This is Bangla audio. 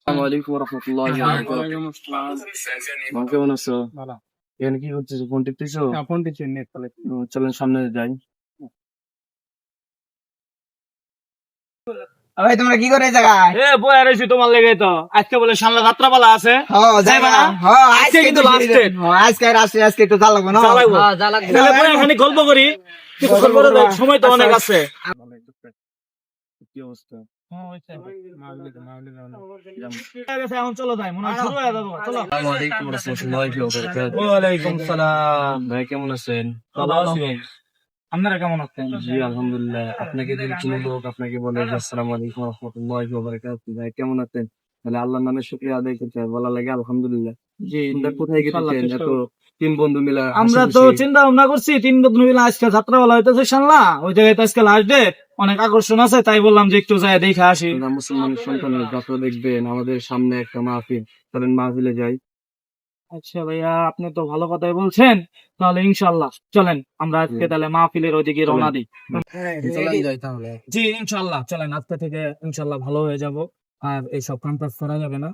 আসসালামু আলাইকুম ওয়া রাহমাতুল্লাহি ওয়া বারাকাতুহু। কেমন আছো? এখানে কি করতেছো? ফোন টিপতেছো? চলেন সামনে যাই। ভাই তোমরা কি করে এই জায়গায়? বয়ে রয়েছি তোমার লেগে তো আজকে বলে সামনে যাত্রাপালা আছে। যাইবা না? আজকে কিন্তু last date। আজকে একটু যা লাগবে না? চালাইবো। তাহলে বয়ে এখানে গল্প করি কিছুক্ষণ পরে যাই, সময় তো অনেক আছে। কি অবস্থা? এখন চলো যাই, মনে হয় শুরু হয়ে যাবো। চলো। আসসালামু আলাইকুম ওয়া রাহমাতুল্লাহি ওয়া বারাকাতুহু। ওয়ালাইকুম সালাম। ভাই কেমন আছেন? ভালো আছি ভাই। আপনারা কেমন আছেন? জি আলহামদুলিল্লাহ। আপনাকে যদি কোনো লোক আপনাকে বলে যে আসসালামু আলাইকুম ওয়া রাহমাতুল্লাহি ওয়া বারাকাতুহু, ভাই কেমন আছেন? তাহলে আল্লাহর নামে শুকরিয়া আদায় করতে হয়, বলা লাগে আলহামদুলিল্লাহ। জি তোমরা কোথায় ইনশাআল্লাহ গেছেন? চেষ্টা এত করব। তিন বন্ধু মিলে আমরা তো চিন্তা ভাবনা করছি 3 বন্ধু মিলে আজকে যাত্রাপালা হইতেছে শানলা, ওই জায়গায় তো আজকে লাস্ট ডেট, অনেক আকর্ষণ আছে, তাই বললাম যে একটু যাই দেখে আসি। আমরা মুসলমানের সন্তানের যাত্রা দেখবেন, আমাদের সামনে একটা মাহফিল, চলেন মাহফিলে যাই। আচ্ছা ভাইয়া, আপনি তো ভালো কথাই বলছেন, তাহলে ইনশাল্লাহ চলেন আমরা আজকে তাহলে মাহফিলের ওইদিকে রওনা দিই। চলেন যাই তাহলে। জি ইনশাল্লাহ চলেন, আজকে থেকে ইনশাল্লাহ ভালো হয়ে যাব, আর এইসব কাম কাজ করা যাবে না।